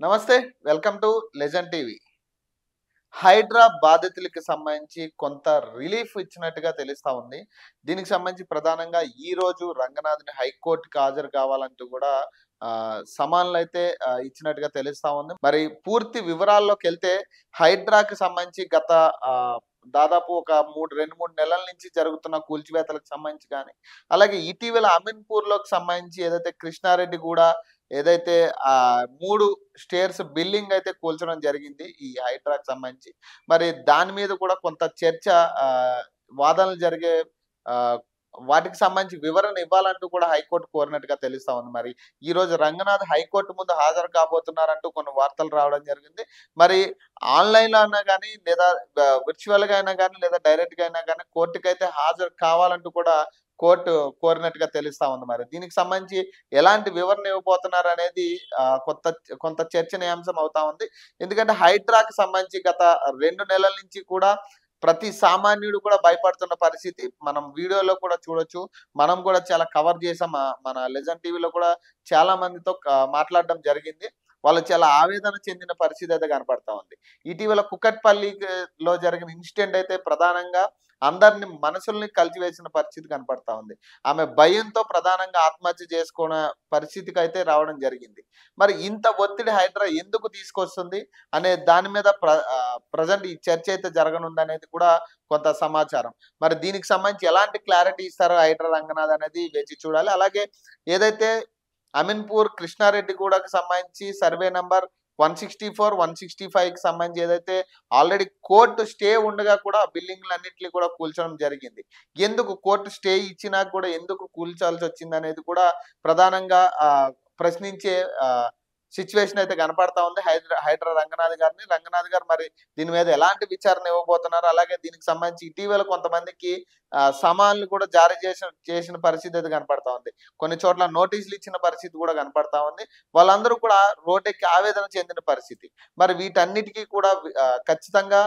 నమస్తే. Welcome to Legend TV. Hydraa బాధితులకి సంబంధించి కొంత రిలీఫ్ ఇచ్చినట్టుగా తెలుస్తా ఉంది. దీనికి సంబంధించి ప్రధానంగా ఈరోజు రంగనాథ్‌ని హైకోర్ట్‌కి హాజరు కావాలంటూ కూడా సమన్లయితే ఇచ్చినట్టుగా తెలుస్తా ఉంది. మరి పూర్తి వివరాల్లోకెళ్తే హైడ్రాకి సంబంధించి గత దాదాపు ఒక 2, 3 నెలల నుంచి జరుగుతున్న కూల్చివేతలకు సంబంధించి గాని, అలాగే ఇటీవల అమీన్‌పూర్‌లోకి సంబంధించి ఏదైతే కృష్ణారెడ్డిగూడ ఏదైతే 3 స్టేర్స్ బిల్డింగ్ అయితే కూల్చడం జరిగింది ఈ హైడ్రాకి సంబంధించి. మరి దాని మీద కూడా కొంత చర్చ వాదనలు జరిగే ఆహ్, వాటికి సంబంధించి వివరణ ఇవ్వాలంటూ కూడా హైకోర్టు కోరినట్టుగా తెలుస్తా ఉంది. మరి ఈరోజు రంగనాథ్ హైకోర్టు ముందు హాజరు కాబోతున్నారంటూ కొన్ని వార్తలు రావడం జరిగింది. మరి ఆన్‌లైన్‌లో అయినా గాని లేదా విర్చువల్‌గా అయినా గాని లేదా డైరెక్ట్‌గా అయినా గాని కోర్టుకైతే హాజరు కావాలంటూ కూడా కోర్టు కోరినట్టుగా తెలుస్తా ఉంది. మరి దీనికి సంబంధించి ఎలాంటి వివరణ ఇవ్వబోతున్నారనేది కొంత కొంత చర్చనీయాంశం అవుతా ఉంది. ఎందుకంటే హైడ్రాకి సంబంధించి గత 2 నెలల నుంచి కూడా ప్రతి సామాన్యుడు కూడా భయపడుతున్న పరిస్థితి మనం వీడియోలో కూడా చూడొచ్చు. మనం కూడా చాలా కవర్ చేసాం. మన లెజెండ్ టీవీలో కూడా చాలా మందితో మాట్లాడడం జరిగింది. వాళ్ళు చాలా ఆవేదన చెందిన పరిస్థితి అయితే కనపడతా ఉంది. ఇటీవల కుకట్పల్లిలో జరిగిన ఇన్సిడెంట్ అయితే ప్రధానంగా అందరిని మనసుల్ని కలిచివేసిన పరిస్థితి కనపడతా ఉంది. ఆమె భయంతో ప్రధానంగా ఆత్మహత్య చేసుకునే పరిస్థితికైతే రావడం జరిగింది. మరి ఇంత ఒత్తిడి హైడ్రా ఎందుకు తీసుకొస్తుంది అనే దాని మీద ప్రెజెంట్ ఈ చర్చ అయితే జరగనుందనేది కూడా కొంత సమాచారం. మరి దీనికి సంబంధించి ఎలాంటి క్లారిటీ ఇస్తారో హైడ్రా రంగనాథ్ అనేది వేచి చూడాలి. అలాగే ఏదైతే అమీన్‌పూర్ కృష్ణారెడ్డిగూడకు సంబంధించి సర్వే నంబర్ 164, 165కి సంబంధించి ఏదైతే ఆల్రెడీ కోర్టు స్టే ఉండగా కూడా బిల్డింగ్‌లన్నిటిని కూడా కూల్చడం జరిగింది. ఎందుకు కోర్టు స్టే ఇచ్చినా కూడా ఎందుకు కూల్చాల్సొచ్చిందనేది కూడా ప్రధానంగా ప్రశ్నించే సిట్యుయేషన్ అయితే కనపడతా ఉంది. హైడ్రా రంగనాథ్ గారు మరి దీని మీద ఎలాంటి విచారణ ఇవ్వబోతున్నారు? అలాగే దీనికి సంబంధించి ఇటీవల కొంతమందికి సమన్లు కూడా జారీ చేసిన పరిస్థితి అయితే కనపడతా ఉంది. కొన్ని చోట్ల నోటీసులు ఇచ్చిన పరిస్థితి కూడా కనపడతా ఉంది. వాళ్ళందరూ కూడా రోడ్డెక్కి ఆవేదన చెందిన పరిస్థితి. మరి వీటన్నిటికీ కూడా ఖచ్చితంగా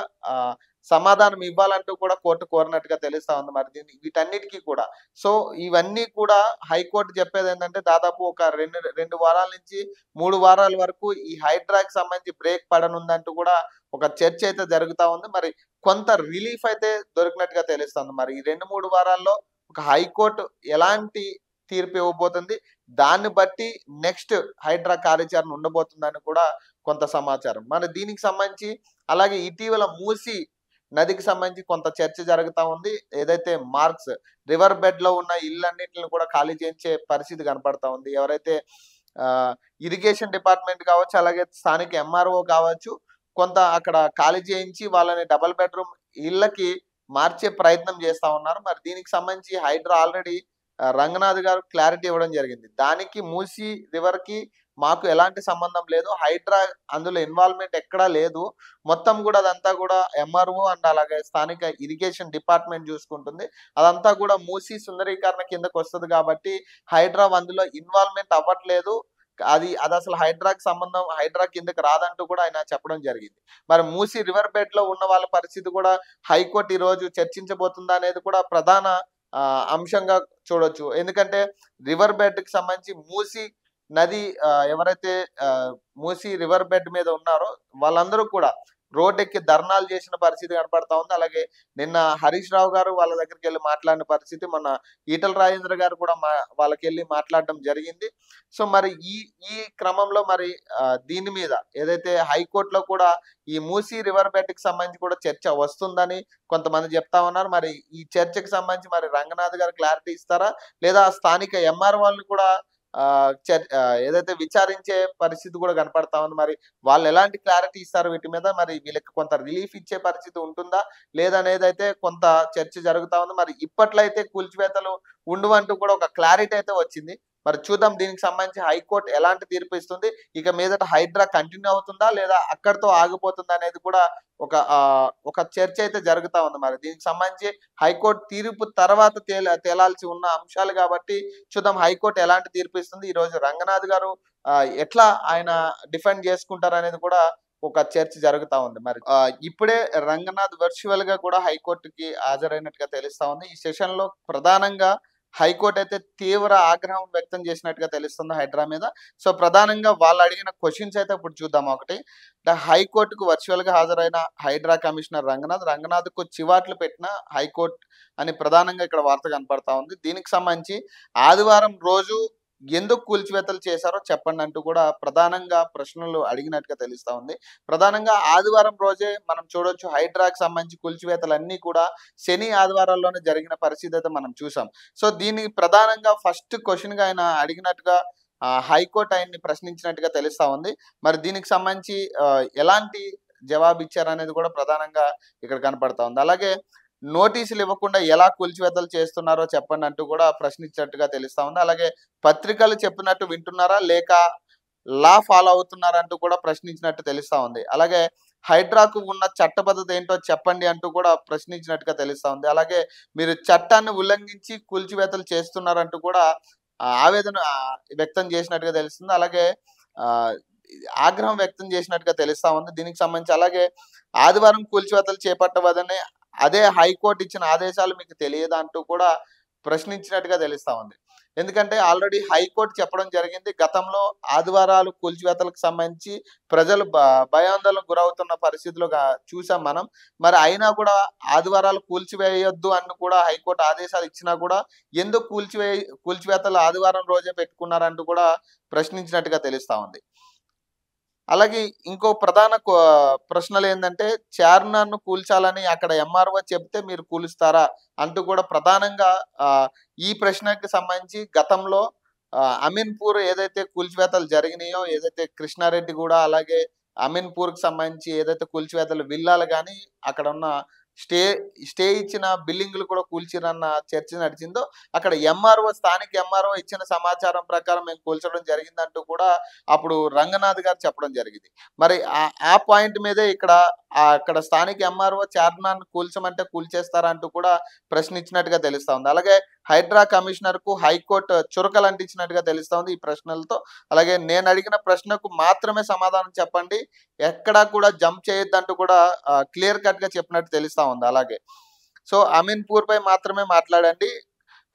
సమాధానం ఇవ్వాలంటూ కూడా కోర్టు కోరినట్టుగా తెలుస్తా ఉంది. మరి వీటన్నిటికీ కూడా సో ఇవన్నీ కూడా హైకోర్టు చెప్పేదేంటంటే దాదాపు ఒక 2 వారాల నుంచి 3 వారాల వరకు ఈ హైడ్రాకి సంబంధించి బ్రేక్ పడనుందంటూ కూడా ఒక చర్చ అయితే జరుగుతా ఉంది. మరి కొంత రిలీఫ్ అయితే దొరికినట్టుగా తెలుస్తుంది. మరి ఈ 2, 3 వారాల్లో ఒక హైకోర్టు ఎలాంటి తీర్పు ఇవ్వబోతుంది, దాన్ని బట్టి నెక్స్ట్ హైడ్రా కార్యాచరణ ఉండబోతుందని కూడా కొంత సమాచారం. మరి దీనికి సంబంధించి అలాగే ఇటీవల మూసీ నదికి సంబంధించి కొంత చర్చ జరుగుతా ఉంది. ఏదైతే మార్క్స్ రివర్ బెడ్‌లో ఉన్న ఇళ్ళన్నిటిని కూడా ఖాళీ చేయించే పరిస్థితి కనపడతా ఉంది. ఎవరైతే ఇరిగేషన్ డిపార్ట్మెంట్ కావచ్చు, అలాగే స్థానిక ఎంఆర్ఓ కావచ్చు, కొంత అక్కడ ఖాళీ చేయించి వాళ్ళని డబుల్ బెడ్‌రూమ్ ఇళ్ళకి మార్చే ప్రయత్నం చేస్తా ఉన్నారు. మరి దీనికి సంబంధించి హైడ్రా ఆల్రెడీ రంగనాథ్ గారు క్లారిటీ ఇవ్వడం జరిగింది. దానికి మూసీ రివర్‌కి మాకు ఎలాంటి సంబంధం లేదు. హైడ్రా అందులో ఇన్వాల్వ్‌మెంట్ ఎక్కడా లేదు. మొత్తం కూడా అదంతా కూడా ఎంఆర్ఓ అండ్ అలాగే స్థానిక ఇరిగేషన్ డిపార్ట్మెంట్ చూసుకుంటుంది. అదంతా కూడా మూసీ సుందరీకరణ కిందకొస్తది కాబట్టి హైడ్రా అందులో ఇన్వాల్వ్‌మెంట్ అవ్వట్లేదు. అదసలు హైడ్రా కిందకి రాదంటూ కూడా ఆయన చెప్పడం జరిగింది. మరి మూసీ రివర్ బెడ్‌లో ఉన్న వాళ్ళ పరిస్థితి కూడా హైకోర్టు ఈరోజు చర్చించబోతుందా అనేది కూడా ప్రధాన అంశంగా చూడొచ్చు. ఎందుకంటే రివర్ బెడ్‌కి సంబంధించి మూసీ నది ఎవరైతే మూసీ రివర్ బెడ్ మీద ఉన్నారో వాళ్ళందరూ కూడా రోడ్డెక్కి ధర్నాలు చేసిన పరిస్థితి కనపడతా ఉంది. అలాగే నిన్న హరీష్ రావు గారు వాళ్ళ దగ్గరికెళ్ళి మాట్లాడిన పరిస్థితి, మొన్న ఈటల రాజేంద్ర గారు కూడా వాళ్ళకెళ్ళి మాట్లాడడం జరిగింది. సో మరి ఈ క్రమంలో మరి దీని మీద ఏదైతే హైకోర్టులో కూడా ఈ మూసీ రివర్ బెడ్‌కి సంబంధించి కూడా చర్చ వస్తుందని కొంతమంది చెప్తా ఉన్నారు. మరి ఈ చర్చకు సంబంధించి మరి రంగనాథ్ గారు క్లారిటీ ఇస్తారా? లేదా స్థానిక ఎంఆర్ఓలను కూడా ఏదైతే విచారించే పరిస్థితి కూడా కనపడతా ఉంది. మరి వాళ్ళు ఎలాంటి క్లారిటీ ఇస్తారు వీటి మీద? మరి వీళ్ళకి కొంత రిలీఫ్ ఇచ్చే పరిస్థితి ఉంటుందా? లేదనేదైతే కొంత చర్చ జరుగుతా ఉంది. మరి ఇప్పట్లో అయితే కూల్చివేతలు ఉండవంటూ కూడా ఒక క్లారిటీ అయితే వచ్చింది. మరి చూద్దాం దీనికి సంబంధించి హైకోర్టు ఎలాంటి తీర్పు ఇస్తుంది? ఇక మీదట హైడ్రా కంటిన్యూ అవుతుందా? లేదా అక్కడితో ఆగిపోతుందా? అనేది కూడా ఒక చర్చ అయితే జరుగుతా ఉంది. మరి దీనికి సంబంధించి హైకోర్టు తీర్పు తర్వాత తేలాల్సి ఉన్న అంశాలు కాబట్టి చూద్దాం హైకోర్టు ఎలాంటి తీర్పు ఇస్తుంది. ఈరోజు రంగనాథ్ గారు ఎట్లా ఆయన డిఫెండ్ చేసుకుంటారనేది కూడా ఒక చర్చ జరుగుతా ఉంది. మరి ఇప్పుడే రంగనాథ్ వర్చువల్‌గా కూడా హైకోర్టుకి హాజరైనట్టుగా తెలుస్తా ఉంది. ఈ సెషన్‌లో ప్రధానంగా హైకోర్టు అయితే తీవ్ర ఆగ్రహం వ్యక్తం చేసినట్టుగా తెలుస్తుంది హైడ్రా మీద. సో, ప్రధానంగా వాళ్ళు అడిగిన క్వెషన్స్ అయితే ఇప్పుడు చూద్దాం ఒకటి. హైకోర్టుకు వర్చువల్‌గా హాజరైన హైడ్రా కమిషనర్ రంగనాథ్‌కు చివాట్లు పెట్టిన హైకోర్టు అని ప్రధానంగా ఇక్కడ వార్త కనపడతా ఉంది. దీనికి సంబంధించి ఆదివారం రోజు ఎందుకు కూల్చివేతలు చేశారో చెప్పండి అంటూ కూడా ప్రధానంగా ప్రశ్నలు అడిగినట్టుగా తెలుస్తా ఉంది. ప్రధానంగా ఆదివారం రోజే మనం చూడొచ్చు హైడ్రాకి సంబంధించి కూల్చివేతలన్నీ కూడా శని, ఆదివారాల్లోనే జరిగిన పరిస్థితి అయితే మనం చూసాం. సో, దీనికి ప్రధానంగా ఫస్ట్ క్వెషన్‌గా ఆయన అడిగినట్టుగా హైకోర్టు ఆయన్ని ప్రశ్నించినట్టుగా తెలుస్తా ఉంది. మరి దీనికి సంబంధించి ఎలాంటి జవాబు ఇచ్చారనేది కూడా ప్రధానంగా ఇక్కడ కనపడతా ఉంది. అలాగే నోటీసులు ఇవ్వకుండా ఎలా కూల్చివేతలు చేస్తున్నారో చెప్పండి అంటూ కూడా ప్రశ్నించినట్టుగా తెలుస్తా ఉంది. అలాగే పత్రికలు చెప్పినట్టు వింటున్నారా? లేక లా ఫాలో అవుతున్నారా? అంటూ కూడా ప్రశ్నించినట్టు తెలుస్తా ఉంది. అలాగే హైడ్రాకు ఉన్న చట్టబద్ధత ఏంటో చెప్పండి అంటూ కూడా ప్రశ్నించినట్టుగా తెలుస్తా ఉంది. అలాగే మీరు చట్టాన్ని ఉల్లంఘించి కూల్చివేతలు చేస్తున్నారంటూ కూడా ఆవేదన వ్యక్తం చేసినట్టుగా తెలుస్తుంది. అలాగే ఆహ్, ఆగ్రహం వ్యక్తం చేసినట్టుగా తెలుస్తా ఉంది. దీనికి సంబంధించి అలాగే ఆదివారం కూల్చివేతలు చేపట్టవదని అదే హైకోర్టు ఇచ్చిన ఆదేశాలు మీకు తెలియదా? అంటూ కూడా ప్రశ్నించినట్టుగా తెలుస్తా ఉంది. ఎందుకంటే ఆల్రెడీ హైకోర్టు చెప్పడం జరిగింది. గతంలో ఆదివారాలు కూల్చివేతలకు సంబంధించి ప్రజలు భయాందోళనకు గురవుతున్న పరిస్థితులు చూసాం మనం. మరి అయినా కూడా ఆదివారాలు కూల్చివేయొద్దు అని కూడా హైకోర్టు ఆదేశాలు ఇచ్చినా కూడా ఎందుకు కూల్చివేతలు ఆదివారం రోజే పెట్టుకున్నారంటూ కూడా ప్రశ్నించినట్టుగా తెలుస్తా ఉంది. అలాగే ఇంకో ప్రధాన ప్రశ్నలేందంటే చార్మినార్‌ను కూల్చాలని అక్కడ ఎంఆర్‌ఓ చెప్తే మీరు కూలుస్తారా? అంటూ కూడా ప్రధానంగా ఈ ప్రశ్నకి సంబంధించి గతంలో అమీన్‌పూర్ ఏదైతే కూల్చివేతలు జరిగినాయో, ఏదైతే కృష్ణారెడ్డిగూడ అలాగే అమీన్‌పూర్‌కి సంబంధించి ఏదైతే కూల్చివేతలు విల్లాలు గాని అక్కడున్న స్టే స్టే ఇచ్చిన బిల్డింగులు కూడా కూల్చిరన్న చర్చ నడిచిందో, అక్కడ స్థానిక ఎంఆర్‌ఓ ఇచ్చిన సమాచారం ప్రకారం మేము కూల్చడం జరిగిందంటూ కూడా అప్పుడు రంగనాథ్ గారు చెప్పడం జరిగింది. మరి ఆ పాయింట్ మీదే ఇక్కడ అక్కడ స్థానిక ఎంఆర్‌ఓ చార్మినార్‌ని కూల్చమంటే కూల్చేస్తారా? అంటూ కూడా ప్రశ్నించినట్టుగా తెలుస్తా ఉంది. అలాగే హైడ్రా కమిషనర్‌కు హైకోర్టు చురకలు అంటించినట్టుగా తెలుస్తా ఉంది ఈ ప్రశ్నలతో. అలాగే నేను అడిగిన ప్రశ్నకు మాత్రమే సమాధానం చెప్పండి. ఎక్కడా కూడా జంప్ చేయొద్దంటూ కూడా క్లియర్ కట్‌గా చెప్పినట్టు తెలుస్తా ఉంది అలాగే. సో, అమీన్‌పూర్‌పై మాత్రమే మాట్లాడండి.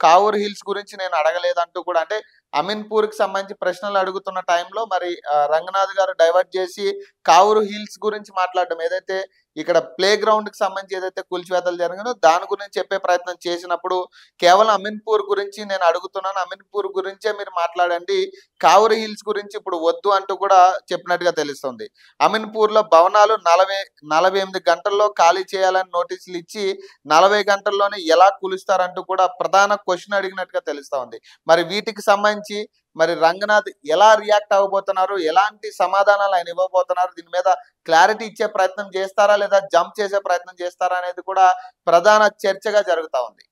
కావూరు హిల్స్ గురించి నేను అడగలేదంటూ కూడా అంటే అమీన్‌పూర్‌కి సంబంధించి ప్రశ్నలు అడుగుతున్న టైంలో మరి రంగనాథ్ గారు డైవర్ట్ చేసి కావూరు హిల్స్ గురించి మాట్లాడడం ఏదైతే ఇక్కడ ప్లే గ్రౌండ్‌కి సంబంధించి ఏదైతే కూల్చివేతలు జరిగినో దాని గురించి చెప్పే ప్రయత్నం చేసినప్పుడు కేవలం అమీన్‌పూర్ గురించి నేను అడుగుతున్నాను. అమీన్‌పూర్ గురించే మీరు మాట్లాడండి. కావూరు హిల్స్ గురించి ఇప్పుడు వద్దు అంటూ కూడా చెప్పినట్టుగా తెలుస్తుంది. అమీన్‌పూర్‌లో భవనాలు 48 గంటల్లో ఖాళీ చేయాలని నోటీసులు ఇచ్చి 40 గంటల్లోనే ఎలా కూలుస్తారంటూ కూడా ప్రధాన క్వెషన్ అడిగినట్టుగా తెలుస్తా ఉంది. మరి వీటికి సంబంధించి మరి రంగనాథ్ ఎలా రియాక్ట్ అవ్వబోతున్నారు? ఎలాంటి సమాధానాలు ఆయన ఇవ్వబోతున్నారు? దీని మీద క్లారిటీ ఇచ్చే ప్రయత్నం చేస్తారా? లేదా జంప్ చేసే ప్రయత్నం చేస్తారా? అనేది కూడా ప్రధాన చర్చగా జరుగుతా ఉంది.